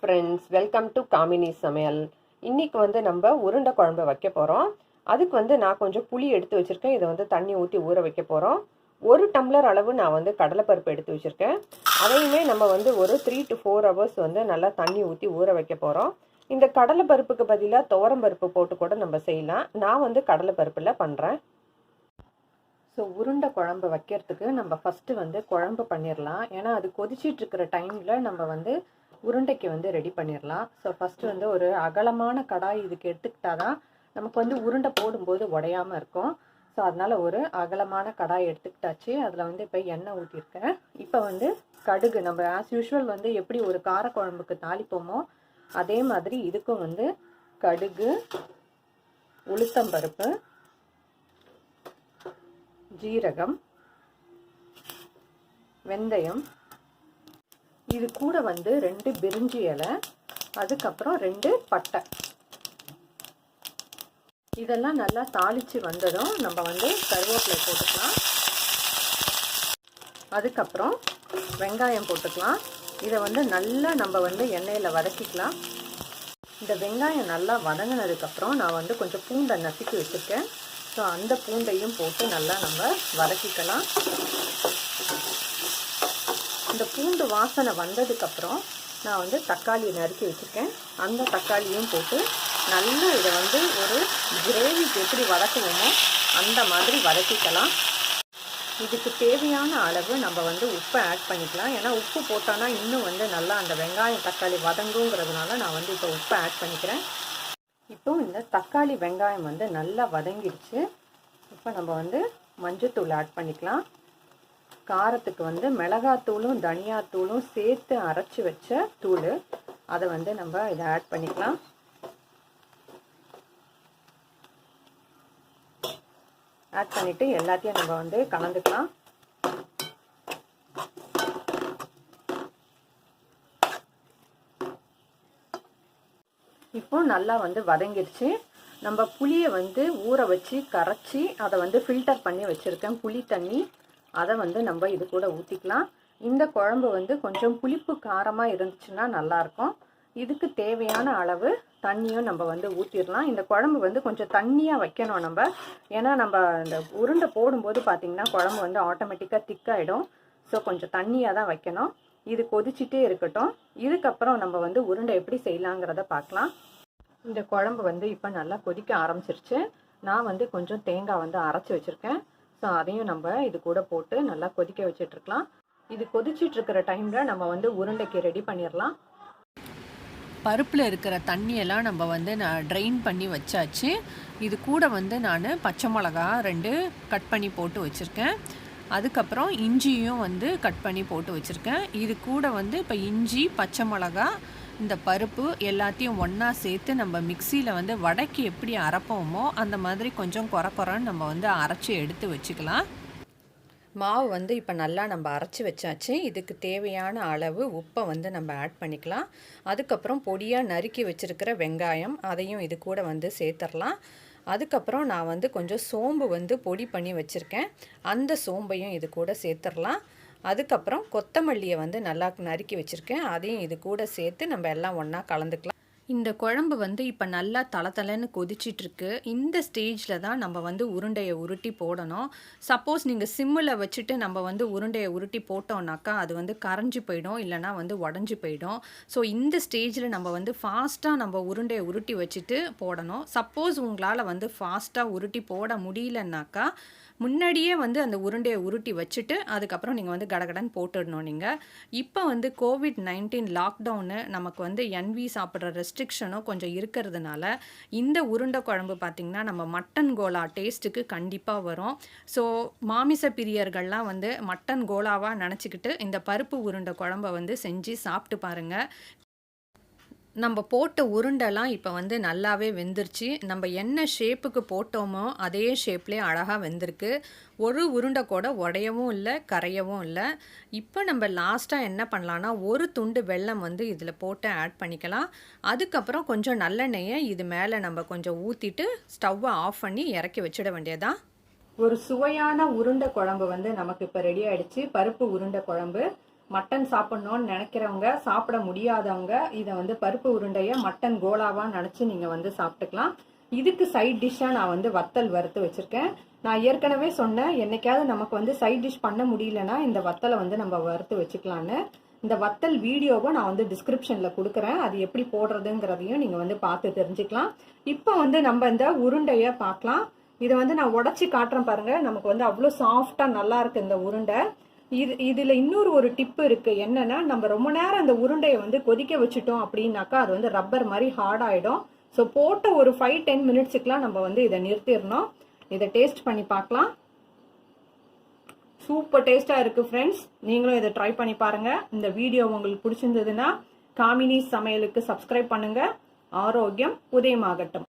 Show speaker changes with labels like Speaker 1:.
Speaker 1: Friends, welcome to Gamini சமையல். இன்னைக்கு நம்ம உருண்டை குழம்பு வைக்க போகிறோம். அதுக்கு நான் கொஞ்சம் புளி எடுத்து வச்சுருக்கேன். இதை தண்ணி ஊற்றி ஊற வைக்க போகிறோம். 1 டம்ளர் அளவு நான் கடலைப்பருப்பு எடுத்து வச்சுருக்கேன். அதையுமே நம்ம ஒரு 3 to 4 hours நல்லா தண்ணி ஊற்றி ஊற வைக்க போகிறோம். இந்த கடலைப்பருப்புக்கு பதிலாக துவரம்பருப்பு போட்டு கூட நம்ம செய்யலாம். நான் கடலைப்பருப்பில் பண்ணுறேன். ஸோ உருண்டை குழம்பு வைக்கிறதுக்கு நம்ம ஃபஸ்ட்டு குழம்பு பண்ணிடலாம். ஏன்னா அது கொதிச்சிட்டு இருக்கிற டைமில் நம்ம உருண்டைக்கு ரெடி பண்ணிடலாம். ஸோ ஃபஸ்ட்டு ஒரு அகலமான கடாய் இதுக்கு எடுத்துக்கிட்டா தான் நமக்கு உருண்டை போடும்போது உடையாமல் இருக்கும். ஸோ அதனால் ஒரு அகலமான கடாய் எடுத்துக்கிட்டாச்சு. அதில் இப்போ எண்ணெய் ஊற்றிருக்கேன். இப்போ கடுகு நம்ம ஆஸ் யூஷுவல் எப்படி ஒரு காரக்குழம்புக்கு தாளிப்போமோ அதே மாதிரி இதுக்கும் கடுகு, உளுத்தம்பருப்பு, ஜீரகம், வெந்தயம், இது கூட 2 பிரிஞ்சி இலை, அதுக்கப்புறம் 2 பட்டை, இதெல்லாம் நல்லா தாளித்து வந்ததும் நம்ம கருவேப்பிலை போட்டுக்கலாம். அதுக்கப்புறம் வெங்காயம் போட்டுக்கலாம். இதை நல்லா நம்ம எண்ணெயில் வதக்கிக்கலாம். இந்த வெங்காயம் நல்லா வதங்கினதுக்கப்புறம் நான் கொஞ்சம் பூண்டை நசுக்கி வச்சுருக்கேன். ஸோ அந்த பூண்டையும் போட்டு நல்லா நம்ம வதக்கிக்கலாம். இந்த பூண்டு வாசனை வந்ததுக்கப்புறம் நான் தக்காளி நறுக்கி வச்சுருக்கேன். அந்த தக்காளியும் போட்டு நல்லா இதை ஒரு கிரேவிக்கு எப்படி வதக்குவோமோ அந்த மாதிரி வதக்கிக்கலாம். இதுக்கு தேவையான அளவு நம்ம உப்பை ஆட் பண்ணிக்கலாம். ஏன்னா உப்பு போட்டோன்னா இன்னும் நல்லா அந்த வெங்காயம் தக்காளி வதங்குங்கிறதுனால நான் இப்போ உப்பை ஆட் பண்ணிக்கிறேன். இப்போ இந்த தக்காளி வெங்காயம் நல்லா வதங்கிடுச்சு. இப்போ நம்ம மஞ்சத்தூள் ஆட் பண்ணிக்கலாம். காரத்துக்கு மிளகாத்தூளும் தனியாத்தூளும் சேர்த்து அரைச்சி வச்ச தூள், அதை நம்ம இதை ஆட் பண்ணிக்கலாம். ஆட் பண்ணிவிட்டு எல்லாத்தையும் நம்ம கலந்துக்கலாம். இப்போ நல்லா வதங்கிடுச்சு. நம்ம புளியை ஊற வச்சு கரைச்சி அதை ஃபில்டர் பண்ணி வச்சுருக்கேன் புளி தண்ணி. அதை நம்ம இது கூட ஊற்றிக்கலாம். இந்த குழம்பு கொஞ்சம் புளிப்பு காரமாக இருந்துச்சுன்னா நல்லாயிருக்கும். இதுக்கு தேவையான அளவு தண்ணியும் நம்ம ஊற்றிடலாம். இந்த குழம்பு கொஞ்சம் தண்ணியாக வைக்கணும் நம்ம. ஏன்னா நம்ம இந்த உருண்டை போடும்போது பார்த்திங்கன்னா குழம்பு ஆட்டோமேட்டிக்காக திக்காயிடும். ஸோ கொஞ்சம் தண்ணியாக தான் வைக்கணும். இது கொதிச்சிட்டே இருக்கட்டும். இதுக்கப்புறம் நம்ம உருண்டை எப்படி செய்யலாங்கிறத பார்க்கலாம். இந்த குழம்பு இப்போ நல்லா கொதிக்க ஆரம்பிச்சிருச்சு. நான் கொஞ்சம் தேங்காய் அரைச்சி வச்சுருக்கேன். ஸோ அதையும் நம்ம இது கூட போட்டு நல்லா கொதிக்க வச்சிட்ருக்கலாம். இது கொதிச்சிட்ருக்கிற டைமில் நம்ம உருண்டைக்கு ரெடி பண்ணிடலாம்.
Speaker 2: பருப்பில் இருக்கிற தண்ணியெல்லாம் நம்ம நான் ட்ரெயின் பண்ணி வச்சாச்சு. இது கூட நான் பச்சை மிளகா 2 கட் பண்ணி போட்டு வச்சுருக்கேன். அதுக்கப்புறம் இஞ்சியும் கட் பண்ணி போட்டு வச்சுருக்கேன். இது கூட இப்போ இஞ்சி, பச்சை மிளகா, இந்த பருப்பு எல்லாத்தையும் ஒன்றா சேர்த்து நம்ம மிக்சியில் வடைக்கு எப்படி அரைப்போமோ அந்த மாதிரி கொஞ்சம் குறன்னு நம்ம அரைச்சி எடுத்து வச்சுக்கலாம். மாவு இப்போ நல்லா நம்ம அரைச்சி வச்சாச்சு. இதுக்கு தேவையான அளவு உப்பை நம்ம ஆட் பண்ணிக்கலாம். அதுக்கப்புறம் பொடியாக நறுக்கி வச்சுருக்கிற வெங்காயம் அதையும் இது கூட சேர்த்துடலாம். அதுக்கப்புறம் நான் கொஞ்சம் சோம்பு பொடி பண்ணி வச்சுருக்கேன். அந்த சோம்பையும் இது கூட சேர்த்துடலாம். அதுக்கப்புறம் கொத்தமல்லியை நல்லா நறுக்கி வச்சுருக்கேன். அதையும் இது கூட சேர்த்து நம்ம எல்லாம் ஒன்றா கலந்துக்கலாம். இந்த குழம்பு இப்போ நல்லா தளன்னு கொதிச்சிட்ருக்கு. இந்த ஸ்டேஜில் தான் நம்ம உருண்டையை உருட்டி போடணும். சப்போஸ் நீங்கள் சிம்மில் வச்சுட்டு நம்ம உருண்டையை உருட்டி போட்டோம்னாக்கா அது கரைஞ்சி போயிடும், இல்லைனா உடஞ்சி போயிடும். ஸோ இந்த ஸ்டேஜில் நம்ம ஃபாஸ்ட்டாக நம்ம உருண்டையை உருட்டி வச்சுட்டு போடணும். சப்போஸ் உங்களால் ஃபாஸ்ட்டாக உருட்டி போட முடியலன்னாக்கா முன்னாடியே அந்த உருண்டையை உருட்டி வச்சுட்டு அதுக்கப்புறம் நீங்கள் கடகடன் போட்டுடணும். நீங்கள் இப்போ COVID-19 லாக்டவுனு நமக்கு என்வி சாப்பிட்ற ரெஸ்ட்ரிக்ஷனும் கொஞ்சம் இருக்கிறதுனால இந்த உருண்டை குழம்பு பார்த்திங்கன்னா நம்ம மட்டன் கோலா டேஸ்ட்டுக்கு கண்டிப்பாக வரும். ஸோ மாமிச பிரியர்கள்லாம் மட்டன் கோலாவாக நினச்சிக்கிட்டு இந்த பருப்பு உருண்டை குழம்பை செஞ்சு சாப்பிட்டு பாருங்கள். நம்ம போட்ட உருண்டைலாம் இப்போ நல்லாவே வெந்துருச்சு. நம்ம என்ன ஷேப்புக்கு போட்டோமோ அதே ஷேப்லேயே அழகாக வெந்திருக்கு. ஒரு உருண்டை கூட உடையவும் இல்லை, கரையவும் இல்லை. இப்போ நம்ம லாஸ்ட்டாக என்ன பண்ணலான்னா ஒரு துண்டு வெல்லம் இதில் போட்டு ஆட் பண்ணிக்கலாம். அதுக்கப்புறம் கொஞ்சம் நல்லெண்ணெயை இது மேலே நம்ம கொஞ்சம் ஊற்றிட்டு ஸ்டவ்வை ஆஃப் பண்ணி இறக்கி வச்சிட வேண்டியதான்.
Speaker 1: ஒரு சுவையான உருண்டை குழம்பு நமக்கு இப்போ ரெடி ஆகிடுச்சு. பருப்பு உருண்டை குழம்பு மட்டன் சாப்பிடணும்னு நினைக்கிறவங்க, சாப்பிட முடியாதவங்க இதை வந்து பருப்பு உருண்டையை மட்டன் கோலாவா நினச்சி நீங்கள் வந்து சாப்பிட்டுக்கலாம். இதுக்கு சைட் டிஷ்ஷாக நான் வந்து வத்தல் வறுத்து வச்சுருக்கேன். நான் ஏற்கனவே சொன்னேன், என்னைக்காவது நமக்கு வந்து சைட் டிஷ் பண்ண முடியலன்னா இந்த வத்தலை வந்து நம்ம வறுத்து வச்சுக்கலான்னு. இந்த வத்தல் வீடியோவை நான் வந்து டிஸ்கிரிப்ஷனில் கொடுக்குறேன். அது எப்படி போடுறதுங்கிறதையும் நீங்கள் வந்து பார்த்து தெரிஞ்சுக்கலாம். இப்போ வந்து நம்ம இந்த உருண்டையை பார்க்கலாம். இதை வந்து நான் உடச்சி காட்டுறேன் பாருங்க. நமக்கு வந்து அவ்வளோ சாஃப்டாக நல்லா இருக்கு இந்த உருண்டை. இதில் இன்னொரு ஒரு டிப்பு இருக்குது. என்னன்னா, நம்ம ரொம்ப நேரம் அந்த உருண்டையை வந்து கொதிக்க வச்சுட்டோம் அப்படின்னாக்கா அது வந்து ரப்பர் மாதிரி ஹார்ட் ஆகிடும். ஸோ போட்ட ஒரு 5-10 மினிட்ஸுக்கெலாம் நம்ம வந்து இதை நிறுத்திடணும். இதை டேஸ்ட் பண்ணி பார்க்கலாம். சூப்பர் டேஸ்ட்டாக இருக்குது ஃப்ரெண்ட்ஸ். நீங்களும் இதை ட்ரை பண்ணி பாருங்கள். இந்த வீடியோ உங்களுக்கு பிடிச்சிருந்ததுன்னா காமினி சமையலுக்கு சப்ஸ்கிரைப் பண்ணுங்கள். ஆரோக்கியம் உதயமாகட்டும்.